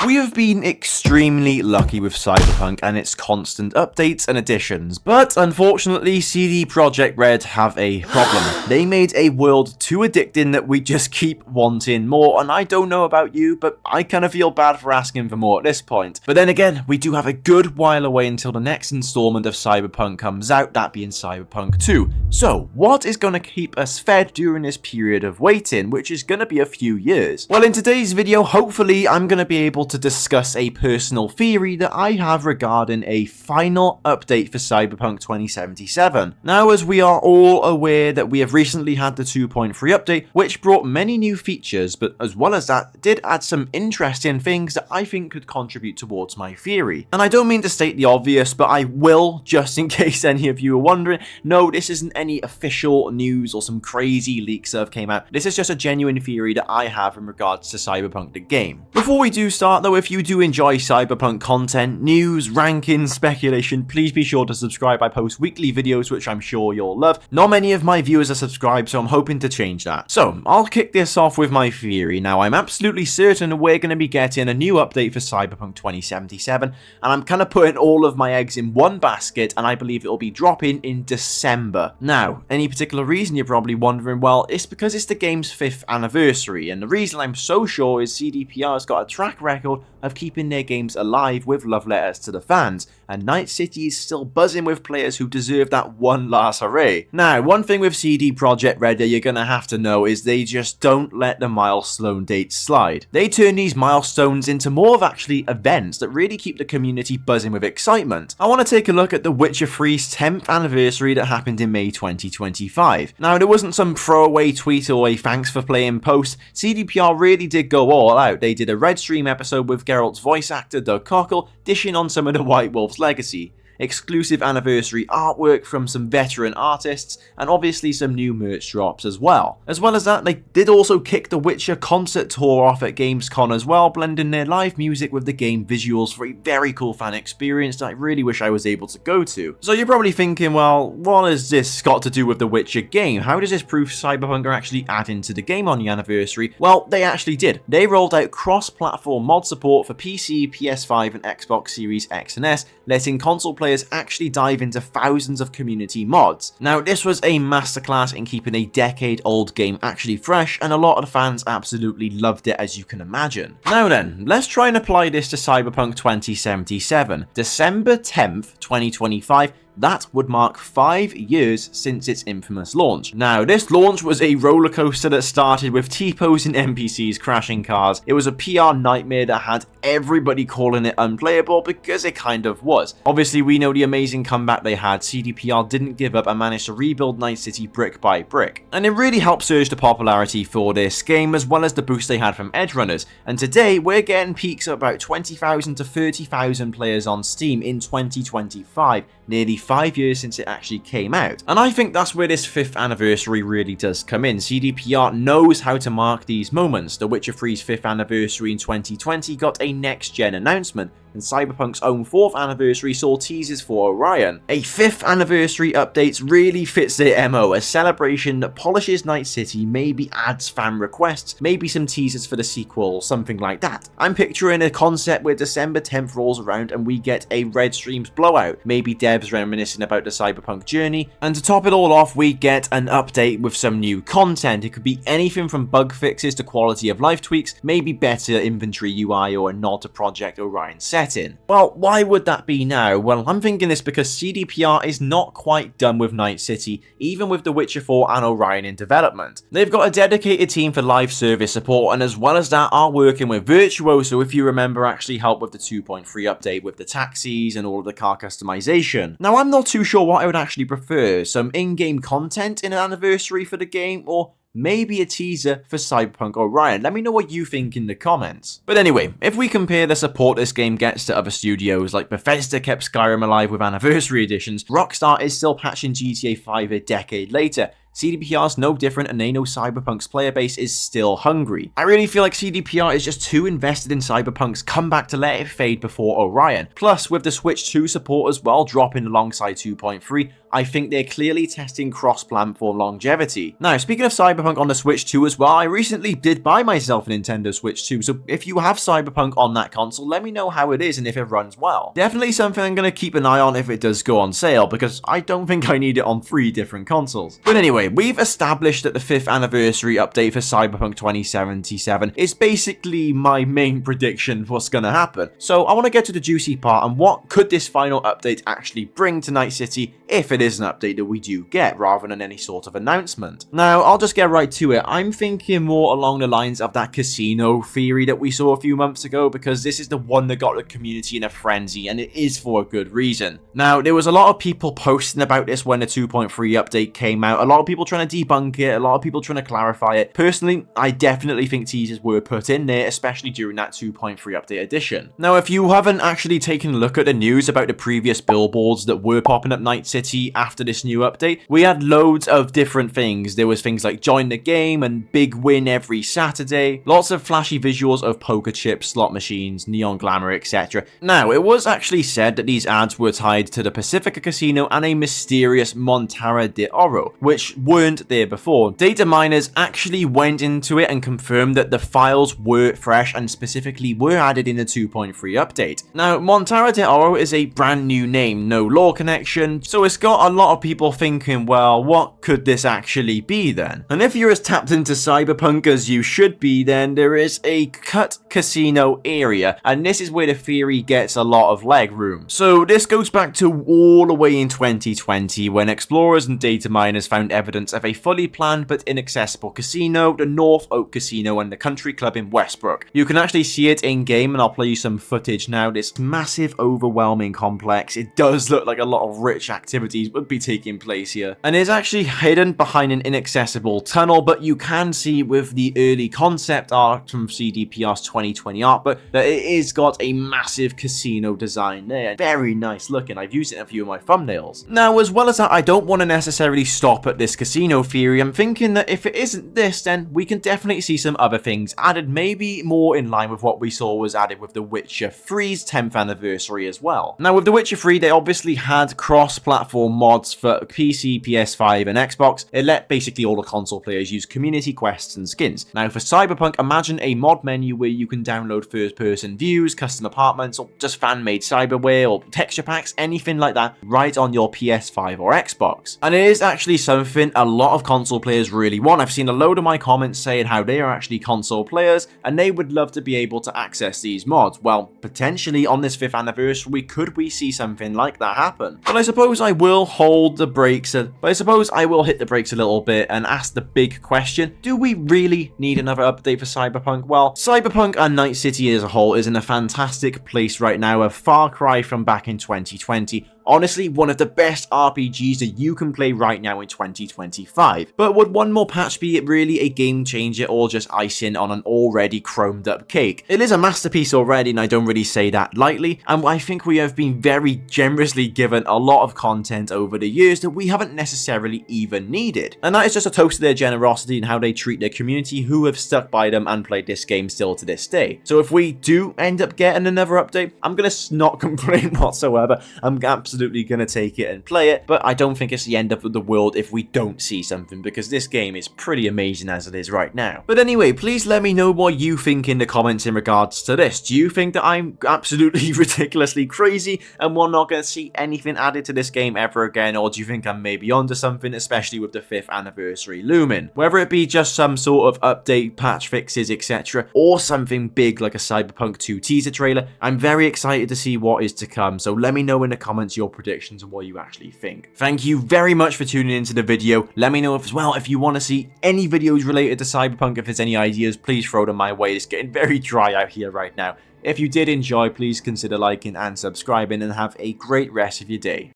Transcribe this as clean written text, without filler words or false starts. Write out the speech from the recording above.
We have been extremely lucky with Cyberpunk and its constant updates and additions, but unfortunately CD Projekt Red have a problem. They made a world too addicting that we just keep wanting more, and I don't know about you, but I kind of feel bad for asking for more at this point. But then again, we do have a good while away until the next installment of Cyberpunk comes out, that being Cyberpunk 2. So, what is going to keep us fed during this period of waiting, which is going to be a few years? Well, in today's video, hopefully I'm going to be able to discuss a personal theory that I have regarding a final update for Cyberpunk 2077. Now, as we are all aware that we have recently had the 2.3 update, which brought many new features, but as well as that, did add some interesting things that I think could contribute towards my theory. And I don't mean to state the obvious, but I will, just in case any of you are wondering, no, this isn't any official news or some crazy leaks that have came out. This is just a genuine theory that I have in regards to Cyberpunk the game. Before we do start though, if you do enjoy Cyberpunk content, news, rankings, speculation, please be sure to subscribe. I post weekly videos which I'm sure you'll love. Not many of my viewers are subscribed, so I'm hoping to change that. So, I'll kick this off with my theory. Now, I'm absolutely certain we're going to be getting a new update for Cyberpunk 2077, and I'm kind of putting all of my eggs in one basket, and I believe it'll be dropping in December. Now, any particular reason you're probably wondering? Well, it's because it's the game's 5th anniversary, and the reason I'm so sure is CDPR has got a track record of keeping their games alive with love letters to the fans, and Night City is still buzzing with players who deserve that one last hooray. Now, one thing with CD Projekt Red that you're gonna have to know is they just don't let the milestone dates slide. They turn these milestones into more of actually events that really keep the community buzzing with excitement. I want to take a look at The Witcher 3's 10th anniversary that happened in May 2025. Now, there wasn't some throwaway tweet or a thanks for playing post. CDPR really did go all out. They did a Red Stream episode with Geralt's voice actor Doug Cockle, dishing on some of the White Wolf's legacy, exclusive anniversary artwork from some veteran artists, and obviously some new merch drops as well. As well as that, they did also kick the Witcher concert tour off at Gamescom as well, blending their live music with the game visuals for a very cool fan experience that I really wish I was able to go to. So you're probably thinking, well, what has this got to do with the Witcher game? How does this prove Cyberpunk are actually adding to the game on the anniversary? Well, they actually did. They rolled out cross-platform mod support for PC, PS5 and Xbox Series X and S, letting console players actually dive into thousands of community mods. Now, this was a masterclass in keeping a decade-old game actually fresh, and a lot of the fans absolutely loved it, as you can imagine. Now then, let's try and apply this to Cyberpunk 2077. December 10th, 2025, that would mark 5 years since its infamous launch. Now, this launch was a roller coaster that started with T-posing NPCs crashing cars. It was a PR nightmare that had everybody calling it unplayable because it kind of was. Obviously, we know the amazing comeback they had. CDPR didn't give up and managed to rebuild Night City brick by brick. And it really helped surge the popularity for this game, as well as the boost they had from edge runners. And today, we're getting peaks of about 20,000 to 30,000 players on Steam in 2025. Nearly 5 years since it actually came out. And I think that's where this 5th anniversary really does come in. CDPR knows how to mark these moments. The Witcher 3's 5th anniversary in 2020 got a next-gen announcement, and Cyberpunk's own 4th anniversary saw teasers for Orion. A 5th anniversary update really fits their MO, a celebration that polishes Night City, maybe adds fan requests, maybe some teasers for the sequel, something like that. I'm picturing a concept where December 10th rolls around and we get a Red Streams blowout, maybe devs reminiscing about the Cyberpunk journey, and to top it all off, we get an update with some new content. It could be anything from bug fixes to quality of life tweaks, maybe better inventory UI or a nod to Project Orion setting. Well, why would that be now? Well, I'm thinking this because CDPR is not quite done with Night City, even with The Witcher 4 and Orion in development. They've got a dedicated team for live service support, and as well as that are working with Virtuoso, if you remember, actually helped with the 2.3 update with the taxis and all of the car customization. Now, I'm not too sure what I would actually prefer, some in-game content in an anniversary for the game, or maybe a teaser for Cyberpunk Orion. Let me know what you think in the comments. But anyway, if we compare the support this game gets to other studios, like Bethesda kept Skyrim alive with anniversary editions, Rockstar is still patching GTA 5 a decade later. CDPR is no different, and they know Cyberpunk's player base is still hungry. I really feel like CDPR is just too invested in Cyberpunk's comeback to let it fade before Orion. Plus, with the Switch 2 support as well dropping alongside 2.3, I think they're clearly testing cross-platform longevity. Now, speaking of Cyberpunk on the Switch 2 as well, I recently did buy myself a Nintendo Switch 2, so if you have Cyberpunk on that console, let me know how it is and if it runs well. Definitely something I'm going to keep an eye on if it does go on sale, because I don't think I need it on 3 different consoles. But anyway, we've established that the 5th anniversary update for Cyberpunk 2077 is basically my main prediction for what's going to happen. So I want to get to the juicy part, and what could this final update actually bring to Night City if it is an update that we do get, rather than any sort of announcement. Now, I'll just get right to it. I'm thinking more along the lines of that casino theory that we saw a few months ago, because this is the one that got the community in a frenzy, and it is for a good reason. Now, there was a lot of people posting about this when the 2.3 update came out, a lot of people trying to debunk it, a lot of people trying to clarify it. Personally, I definitely think teasers were put in there, especially during that 2.3 update edition. Now, if you haven't actually taken a look at the news about the previous billboards that were popping up Night City after this new update, we had loads of different things. There was things like join the game and big win every Saturday, lots of flashy visuals of poker chips, slot machines, neon glamour, etc. Now, it was actually said that these ads were tied to the Pacifica Casino and a mysterious Montara de Oro, which weren't there before. Data miners actually went into it and confirmed that the files were fresh and specifically were added in the 2.3 update. Now, Montara de Oro is a brand new name, no lore connection, so it's got a lot of people thinking, well, what could this actually be then? And if you're as tapped into Cyberpunk as you should be, then there is a cut casino area, and this is where the theory gets a lot of leg room. So this goes back to all the way in 2020, when explorers and data miners found evidence of a fully planned but inaccessible casino, the North Oak Casino and the Country Club in Westbrook. You can actually see it in game, and I'll play you some footage now. This massive, overwhelming complex, it does look like a lot of rich activities would be taking place here, and is actually hidden behind an inaccessible tunnel, but you can see with the early concept art from CDPR's 2020 art book that it is got a massive casino design there. Very nice looking. I've used it in a few of my thumbnails. Now, as well as that, I don't want to necessarily stop at this casino theory. I'm thinking that if it isn't this, then we can definitely see some other things added, maybe more in line with what we saw was added with The Witcher 3's 10th anniversary as well. Now, with The Witcher 3, they obviously had cross-platform mods for PC, PS5, and Xbox. It let basically all the console players use community quests and skins. Now, for Cyberpunk, imagine a mod menu where you can download first-person views, custom apartments, or just fan-made cyberware or texture packs, anything like that, right on your PS5 or Xbox. And it is actually something a lot of console players really want. I've seen a load of my comments saying how they are actually console players, and they would love to be able to access these mods. Well, potentially on this 5th anniversary, could we see something like that happen? But I suppose I will hold the brakes, hit the brakes a little bit and ask the big question: do we really need another update for Cyberpunk? Well, Cyberpunk and Night City as a whole is in a fantastic place right now, a far cry from back in 2020. Honestly, one of the best RPGs that you can play right now in 2025. But would one more patch be really a game changer, or just icing on an already chromed up cake? It is a masterpiece already, and I don't really say that lightly, and I think we have been very generously given a lot of content over the years that we haven't necessarily even needed. And that is just a toast to their generosity and how they treat their community, who have stuck by them and played this game still to this day. So if we do end up getting another update, I'm gonna not complain whatsoever. I'm absolutely gonna take it and play it, but I don't think it's the end of the world if we don't see something, because this game is pretty amazing as it is right now. But anyway, please let me know what you think in the comments in regards to this. Do you think that I'm absolutely ridiculously crazy and we're not going to see anything added to this game ever again, or do you think I'm maybe onto something, especially with the 5th anniversary looming? Whether it be just some sort of update, patch fixes, etc., or something big like a Cyberpunk 2 teaser trailer, I'm very excited to see what is to come, so let me know in the comments your predictions and what you actually think. Thank you very much for tuning into the video. Let me know as well if you want to see any videos related to Cyberpunk. If there's any ideas, please throw them my way. It's getting very dry out here right now. If you did enjoy, please consider liking and subscribing, and have a great rest of your day.